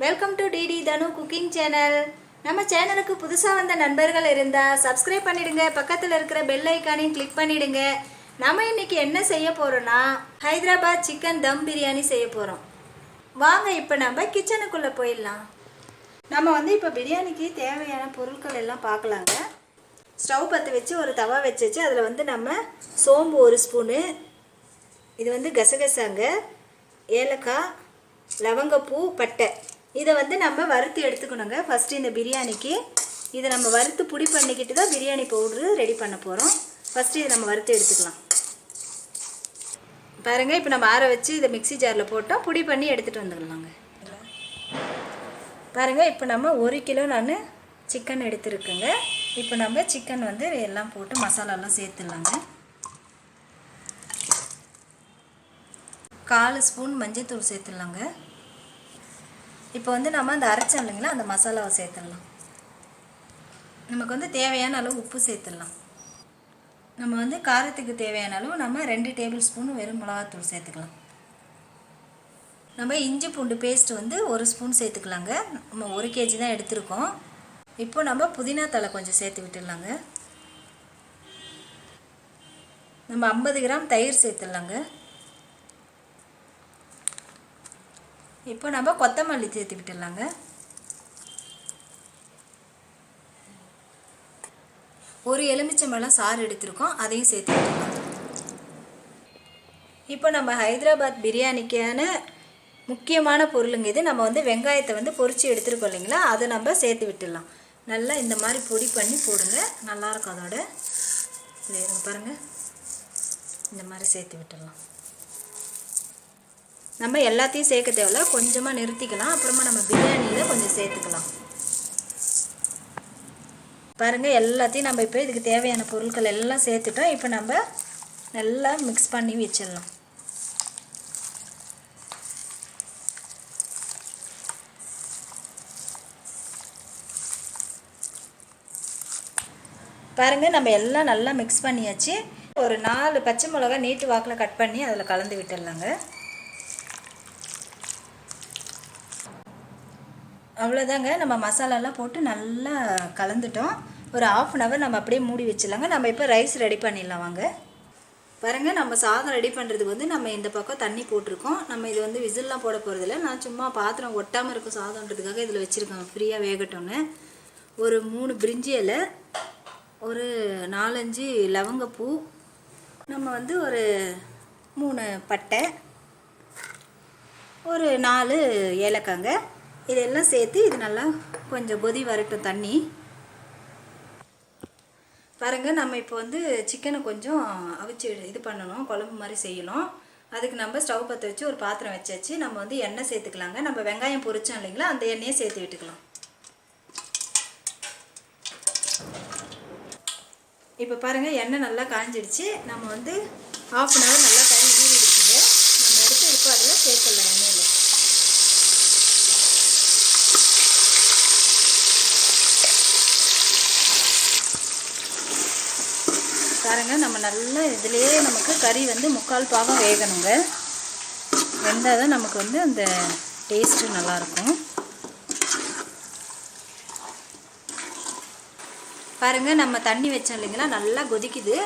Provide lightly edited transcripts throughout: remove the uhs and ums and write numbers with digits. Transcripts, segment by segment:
Welcome to DD DHANU cooking channel. நம்ம சேனலுக்கு புதுசாக வந்த நண்பர்கள் இருந்தால் சப்ஸ்கிரைப் பண்ணிடுங்க, பக்கத்தில் இருக்கிற பெல் ஐக்கானையும் கிளிக் பண்ணிடுங்க. நம்ம இன்னைக்கு என்ன செய்ய போகிறோன்னா ஹைதராபாத் சிக்கன் தம் பிரியாணி செய்ய போகிறோம். வாங்க இப்போ நம்ம கிச்சனுக்குள்ளே போயிடலாம். நம்ம இப்போ பிரியாணிக்கு தேவையான பொருட்கள் எல்லாம் பார்க்கலாங்க. ஸ்டவ் பற்ற வச்சு ஒரு தவா வச்சு அதில் நம்ம சோம்பு 1 ஸ்பூனு, இது கசகசாங்க, ஏலக்காய், லவங்கப்பூ, பட்டை, இதை நம்ம வறுத்து எடுத்துக்கணுங்க. ஃபஸ்ட்டு இந்த பிரியாணிக்கு இதை நம்ம வறுத்து பொடி பண்ணிக்கிட்டு தான் பிரியாணி பவுட்ரு ரெடி பண்ண போகிறோம். ஃபஸ்ட்டு இதை நம்ம வறுத்து எடுத்துக்கலாம். பாருங்கள், இப்போ நம்ம ஆற வச்சு இதை மிக்ஸி ஜாரில் போட்டால் பொடி பண்ணி எடுத்துகிட்டு வந்துடலாங்க. பாருங்கள், இப்போ நம்ம 1 கிலோ நான் சிக்கன் எடுத்துருக்குங்க. இப்போ நம்ம சிக்கன் எல்லாம் போட்டு மசாலாலாம் சேர்த்துடலாங்க. 1/4 ஸ்பூன் மஞ்சள்தூள் சேர்த்துடலாங்க. இப்போ நம்ம அந்த அரைச்சோம் இல்லைங்களா, அந்த மசாலாவை சேர்த்துடலாம். நமக்கு தேவையான அளவு உப்பு சேர்த்துடலாம். நம்ம காரத்துக்கு தேவையான அளவு நம்ம 2 டேபிள் ஸ்பூன் வெறும் மிளகாத்தூள் சேர்த்துக்கலாம். நம்ம இஞ்சி பூண்டு பேஸ்ட் 1 ஸ்பூன் சேர்த்துக்கலாங்க. நம்ம 1 kg தான் எடுத்துருக்கோம். இப்போ நம்ம புதினா தழை கொஞ்சம் சேர்த்து விட்டுடலாங்க. நம்ம 50 கிராம் தயிர் சேர்த்துடலாங்க. இப்போ நம்ம கொத்தமல்லி சேர்த்து விட்டுடலாங்க. ஒரு எலுமிச்சம்பழம் சாறு எடுத்துருக்கோம், அதையும் சேர்த்து விட்டுடலாம். இப்போ நம்ம ஹைதராபாத் பிரியாணிக்கான முக்கியமான பொருளுங்க இது. நம்ம வெங்காயத்தை பொரித்து எடுத்துருக்கோம் இல்லைங்களா, அதை நம்ம சேர்த்து விட்டுடலாம். நல்லா இந்த மாதிரி பொடி பண்ணி போடுங்க, நல்லாயிருக்கும். அதோட இது பாருங்கள், இந்த மாதிரி சேர்த்து விட்டுடலாம். நம்ம எல்லாத்தையும் சேர்க்க தேவையில்ல, கொஞ்சமாக நிறுத்திக்கலாம். அப்புறமா நம்ம பிரியாணியில் கொஞ்சம் சேர்த்துக்கலாம். பாருங்கள், எல்லாத்தையும் நம்ம இப்போ இதுக்கு தேவையான பொருட்கள் எல்லாம் சேர்த்துட்டோம். இப்போ நம்ம நல்லா மிக்ஸ் பண்ணி வச்சிடலாம். பாருங்கள், நம்ம எல்லாம் நல்லா மிக்ஸ் பண்ணியாச்சு. ஒரு 4 பச்சை மிளகா நீட்டு வாக்கில் கட் பண்ணி அதில் கலந்து விட்டுடலாங்க. அவ்வளோதாங்க, நம்ம மசாலாலாம் போட்டு நல்லா கலந்துட்டோம். ஒரு 1/2 hour நம்ம அப்படியே மூடி வச்சிடலாங்க. நம்ம இப்போ ரைஸ் ரெடி பண்ணிடலாம் வாங்க. பாருங்கள், நம்ம சாதம் ரெடி பண்ணுறதுக்கு நம்ம இந்த பக்கம் தண்ணி போட்டிருக்கோம். நம்ம இது விசில்லாம் போட போகிறதில்ல. நான் சும்மா பாத்திரம் ஒட்டாமல் இருக்கும் சாதம்ன்றதுக்காக இதில் வச்சுருக்கேன், ஃப்ரீயாக வேகட்டும்னு. ஒரு 3 பிரிஞ்சி இலை, ஒரு 4-5 லவங்கப்பூ, நம்ம ஒரு 3 பட்டை, ஒரு 4 ஏலக்காங்க, இதெல்லாம் சேர்த்து இது நல்லா கொஞ்சம் கொதி வரட்டும் தண்ணி. பாருங்கள், நம்ம இப்போ சிக்கனை கொஞ்சம் அவிச்சு இது பண்ணணும், குழம்பு மாதிரி செய்யணும். அதுக்கு நம்ம ஸ்டவ் பற்ற வச்சு ஒரு பாத்திரம் வச்சாச்சு. நம்ம எண்ணெய் சேர்த்துக்கலாங்க. நம்ம வெங்காயம் பொரிச்சோம் இல்லைங்களா, அந்த எண்ணெயை சேர்த்து விட்டுக்கலாம். இப்போ பாருங்கள், எண்ணெய் நல்லா காஞ்சிடுச்சு. நம்ம 1/2 hour நல்லா கறி ஊறிடுச்சுங்க. நம்ம எடுத்து இப்போ அதில் சேர்த்துடலாம் எண்ணெயில். பாருங்கள், நம்ம நல்லா இதிலேயே நமக்கு கறி 3/4 பாகம் வேகணுங்க. வெந்தால் தான் நமக்கு அந்த டேஸ்ட்டு நல்லாயிருக்கும். பாருங்கள், நம்ம தண்ணி வச்சோம் இல்லைங்களா, நல்லா கொதிக்குது.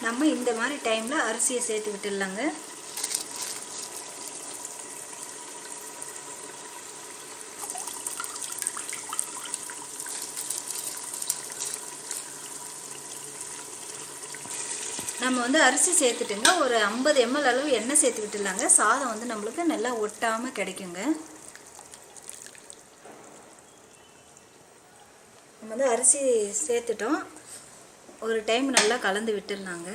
நம்ம இந்த மாதிரி டைமில் அரிசியை சேர்த்து விட்டுடலாங்க. நம்ம அரிசி சேர்த்துட்டுங்க, ஒரு 50 ml அளவு எண்ணெய் சேர்த்து விட்டுடலாங்க. சாதம் நம்மளுக்கு நல்லா ஒட்டாமல் கிடைக்குங்க. நம்ம அரிசி சேர்த்துட்டோம், ஒரு டைம் நல்லா கலந்து விட்டுடலாங்க.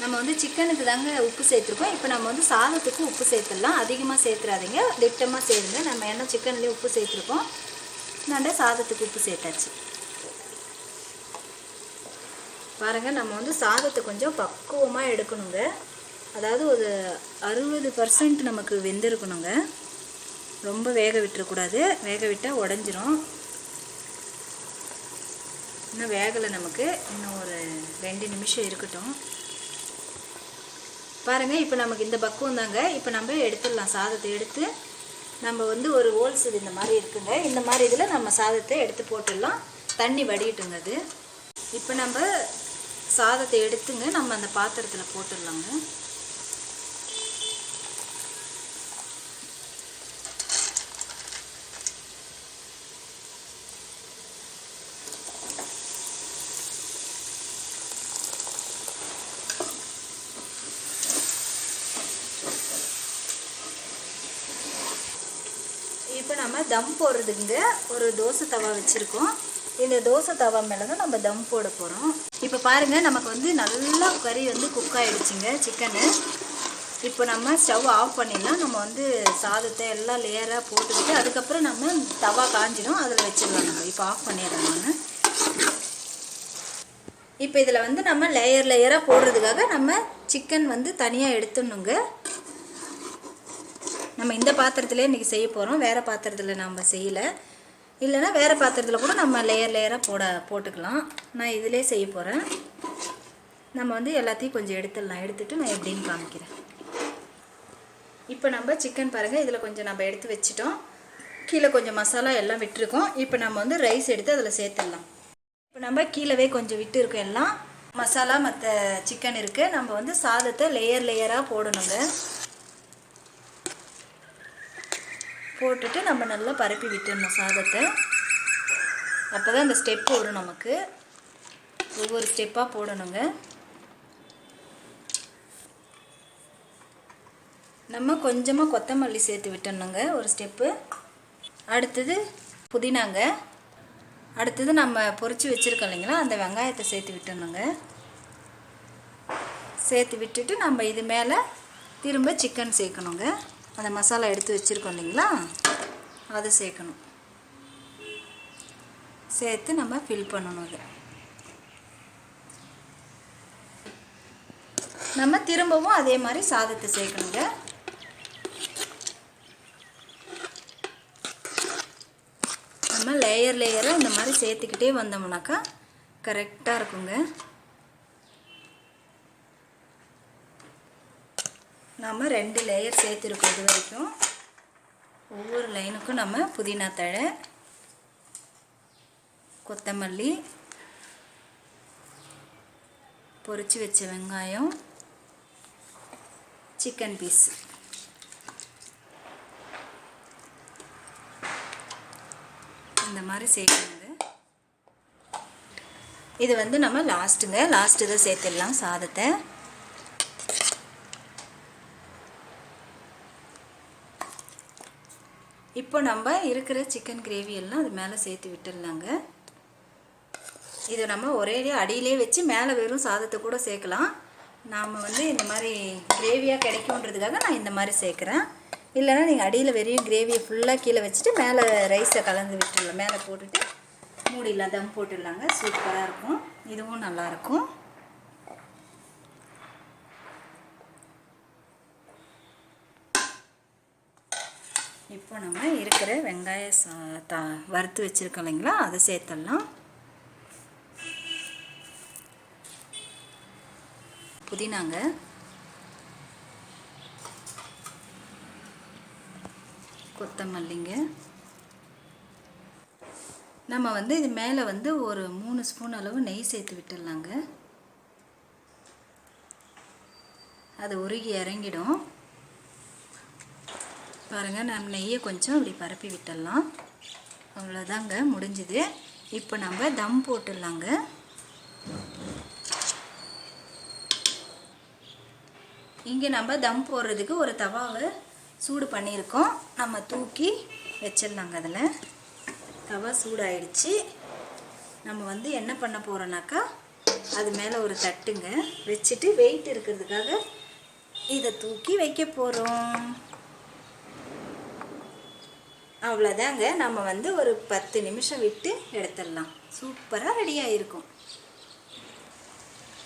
நம்ம சிக்கனுக்கு தாங்க உப்பு சேர்த்துருக்கோம். இப்போ நம்ம சாதத்துக்கு உப்பு சேர்த்துடலாம். அதிகமாக சேர்த்துறாதீங்க, திட்டமாக சேருங்க. நம்ம ஏன்னா சிக்கன்லேயே உப்பு சேர்த்துருக்கோம், நான் சாதத்துக்கு உப்பு சேர்த்தாச்சு. பாருங்கள், நம்ம சாதத்தை கொஞ்சம் பக்குவமாக எடுக்கணுங்க. அதாவது ஒரு 60% நமக்கு வெந்திருக்கணுங்க. ரொம்ப வேக விட்டுறக்கூடாது, வேக விட்டால் உடஞ்சிரும். இன்னும் வேகலை நமக்கு, இன்னும் ஒரு 2 நிமிஷம் இருக்கட்டும். பாருங்கள். இப்போ நமக்கு இந்த பக்குவம் தாங்க. இப்போ நம்ம எடுத்துடலாம். சாதத்தை எடுத்து நம்ம வந்து ஒரு ஹோல்ஸ் இந்த மாதிரி இருக்குங்க. இந்த மாதிரி இதில் நம்ம சாதத்தை எடுத்து போட்டுடலாம். தண்ணி வடிட்டுங்க அது. இப்போ நம்ம சாதத்தை எடுத்துங்க நம்ம அந்த பாத்திரத்தில் போட்டுடலாங்க. இப்போ நம்ம தம் போடுறதுங்க ஒரு தோசை தவா வச்சுருக்கோம். இந்த தோசை தவா மேலே தான் நம்ம தம் போட போகிறோம். இப்போ பாருங்கள், நமக்கு வந்து நல்லா கறி வந்து குக் ஆகிடுச்சிங்க சிக்கனு. இப்போ நம்ம ஸ்டவ் ஆஃப் பண்ணிடலாம். நம்ம வந்து சாதத்தை எல்லாம் லேயராக போட்டுக்கிட்டு அதுக்கப்புறம் நம்ம தவா காஞ்சிடும், அதில் வச்சிடலாம். நம்ம இப்போ ஆஃப் பண்ணிடுறோம். நான் இப்போ இதில் வந்து நம்ம லேயராக போடுறதுக்காக நம்ம சிக்கன் வந்து தனியாக எடுத்துடணுங்க. நம்ம இந்த பாத்திரத்திலே இன்றைக்கி செய்ய போகிறோம். வேறு பாத்திரத்தில் நம்ம செய்யலை. இல்லைன்னா வேறு பாத்திரத்தில் கூட நம்ம லேயராக போட்டுக்கலாம். நான் இதிலே செய்ய போகிறேன். நம்ம வந்து எல்லாத்தையும் கொஞ்சம் எடுத்துடலாம். எடுத்துகிட்டு நான் எப்படின்னு காமிக்கிறேன். இப்போ நம்ம சிக்கன் பாருங்கள், இதில் கொஞ்சம் நம்ம எடுத்து வச்சிட்டோம். கீழே கொஞ்சம் மசாலா எல்லாம் விட்டுருக்கோம். இப்போ நம்ம வந்து ரைஸ் எடுத்து அதில் சேர்த்துடலாம். இப்போ நம்ம கீழவே கொஞ்சம் விட்டு இருக்கோம். எல்லாம் மசாலா மற்ற சிக்கன் இருக்குது. நம்ம வந்து சாதத்தை லேயராக போடணுங்க. போட்டுட்டு நம்ம நல்லா பரப்பி விட்டுடணும் சாதத்தை. அப்போ தான் அந்த ஸ்டெப்பு வரும். நமக்கு ஒவ்வொரு ஸ்டெப்பாக போடணுங்க. நம்ம கொஞ்சமாக கொத்தமல்லி சேர்த்து விட்டுடணுங்க ஒரு ஸ்டெப்பு. அடுத்தது புதினாங்க. அடுத்தது நம்ம பொரிச்சு வச்சுருக்கோம் இல்லைங்களா, அந்த வெங்காயத்தை சேர்த்து விட்டுடணுங்க. சேர்த்து விட்டுட்டு நம்ம இது மேலே திரும்ப சிக்கன் சேர்க்கணுங்க. அந்த மசாலா எடுத்து வச்சுருக்கோம் இல்லைங்களா, அதை சேர்க்கணும். சேர்த்து நம்ம ஃபில் பண்ணணும். அதை நம்ம திரும்பவும் அதே மாதிரி சாதத்தை சேர்க்கணுங்க. நம்ம லேயராக இந்த மாதிரி சேர்த்துக்கிட்டே வந்தோம்னாக்கா கரெக்டாக இருக்குங்க. நம்ம 2 லேயர் சேர்த்துருக்கோம் இது வரைக்கும். ஒவ்வொரு லைனுக்கும் நம்ம புதினா தழை, கொத்தமல்லி, பொரிச்சு வச்ச வெங்காயம், சிக்கன் பீஸ் இந்த மாதிரி சேர்க்கணுங்க. இது வந்து நம்ம லாஸ்ட்டு தான் சேர்த்துடலாம் சாதத்தை. இப்போ நம்ம இருக்கிற சிக்கன் கிரேவி எல்லாம் அது மேலே சேர்த்து விட்டுடலாங்க. இதை நம்ம ஒரே அடியிலே வச்சு மேலே வெறும் சாதத்தை கூட சேர்க்கலாம். நாம் வந்து இந்த மாதிரி கிரேவியாக கிடைக்குன்றதுக்காக நான் இந்த மாதிரி சேர்க்குறேன். இல்லைன்னா நீங்கள் அடியில் வெறும் கிரேவியை ஃபுல்லாக கீழே வச்சுட்டு மேலே ரைஸை கலந்து விட்டுடலாம். மேலே போட்டுட்டு மூடிடலாம், தம் போட்டுடலாங்க. சூப்பராக இருக்கும். இதுவும் நல்லாயிருக்கும். இப்போ நம்ம இருக்கிற வெங்காய வறுத்து வச்சுருக்கோம் இல்லைங்களா, அதை சேர்த்துடலாம். புதினாங்க, கொத்தமல்லிங்க. நம்ம வந்து இது மேலே வந்து ஒரு 3 ஸ்பூன் அளவு நெய் சேர்த்து விட்டுடலாங்க. அது உருகி இறங்கிடும். பாருங்கள், நம்ம நெய்யை கொஞ்சம் இப்படி பரப்பி விட்டுடலாம். அவ்வளோதாங்க, முடிஞ்சுது. இப்போ நம்ம தம் போட்டுடலாங்க. இங்கே நம்ம தம் போடுறதுக்கு ஒரு தவாவை சூடு பண்ணியிருக்கோம். நம்ம தூக்கி வச்சிடலாங்க. அதில் தவா சூடாயிடுச்சு. நம்ம வந்து என்ன பண்ண போகிறோன்னாக்கா, அது மேலே ஒரு தட்டுங்க வச்சுட்டு வெயிட் இருக்கிறதுக்காக இதை தூக்கி வைக்க போகிறோம். அவ்வளோதாங்க. நம்ம வந்து ஒரு 10 நிமிஷம் விட்டு எடுத்துடலாம். சூப்பராக ரெடியாக இருக்கும்.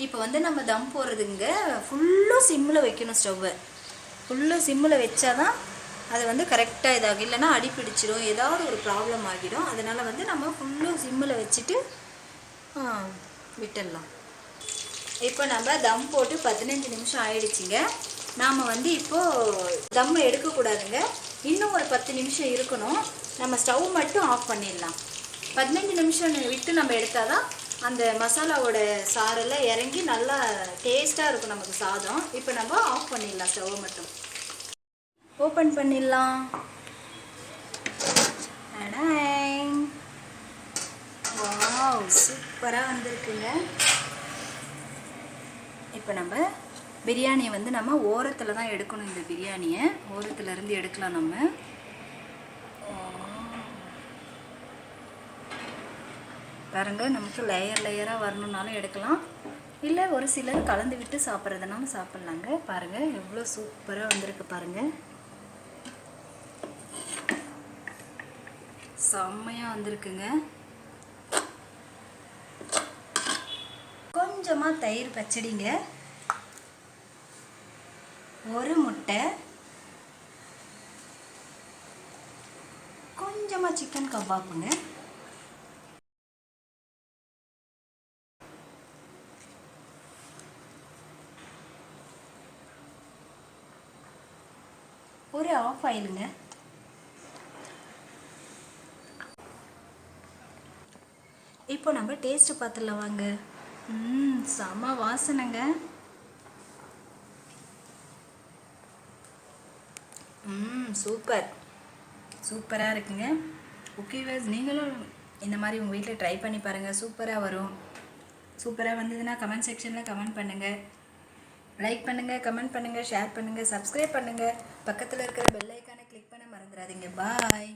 இப்போ வந்து நம்ம தம் போடுறதுங்க ஃபுல்லும் சிம்மில் வைக்கணும். ஸ்டவ்வை ஃபுல்லும் சிம்மில் வச்சாதான் அது வந்து கரெக்டாக இதாகும். இல்லைன்னா அடி பிடிச்சிடும், ஏதாவது ஒரு ப்ராப்ளம் ஆகிடும். அதனால் வந்து நம்ம ஃபுல்லும் சிம்மில் வச்சுட்டு விட்டுடலாம். இப்போ நம்ம தம் போட்டு 15 நிமிஷம் ஆயிடுச்சுங்க. நாம் வந்து இப்போது தம் எடுக்கக்கூடாதுங்க. இன்னும் ஒரு 10 நிமிஷம் இருக்கணும். நம்ம ஸ்டவ் மட்டும் ஆஃப் பண்ணிடலாம். 15 நிமிஷம் விட்டு நம்ம எடுத்தால் தான் அந்த மசாலாவோட சாரெல்லாம் இறங்கி நல்லா டேஸ்ட்டாக இருக்கும் நமக்கு சாதம். இப்போ நம்ம ஆஃப் பண்ணிடலாம், ஸ்டவ்வை மட்டும் ஓப்பன் பண்ணிடலாம். வாவ், சூப்பராக வந்திருக்குங்க. இப்போ நம்ம பிரியாணியை வந்து நம்ம ஓரத்தில் தான் எடுக்கணும். இந்த பிரியாணியை ஓரத்துலேருந்து எடுக்கலாம். நம்ம பாருங்க, நமக்கு லேயர் லேயராக வரணுன்னாலும் எடுக்கலாம், இல்லை ஒரு சிலர் கலந்து விட்டு சாப்பிட்றதுனாலும் சாப்பிட்லாங்க. பாருங்கள் எவ்வளோ சூப்பராக வந்திருக்கு பாருங்கள். செம்மையாக வந்திருக்குங்க. கொஞ்சமாக தயிர் பச்சடிங்க, ஒரு முட்டை, கொஞ்சமாக சிக்கன் கபாப்புங்க, ஒரு ஆஃப் ஆயிலுங்க. இப்போ நம்ம டேஸ்ட்டு பார்த்துடலாம் வாங்க. செம வாசனைங்க. சூப்பராக இருக்குங்க. ஓகே வாஸ், நீங்களும் இந்த மாதிரி உங்கள் வீட்டில் ட்ரை பண்ணி பாருங்கள். சூப்பராக வரும். சூப்பராக வந்ததுன்னா கமெண்ட் செக்ஷனில் கமெண்ட் பண்ணுங்கள், லைக் பண்ணுங்கள், கமெண்ட் பண்ணுங்கள், ஷேர் பண்ணுங்கள், சப்ஸ்கிரைப் பண்ணுங்கள். பக்கத்தில் இருக்கிற பெல் ஐக்கானை கிளிக் பண்ண மறந்துடாதீங்க. பாய்.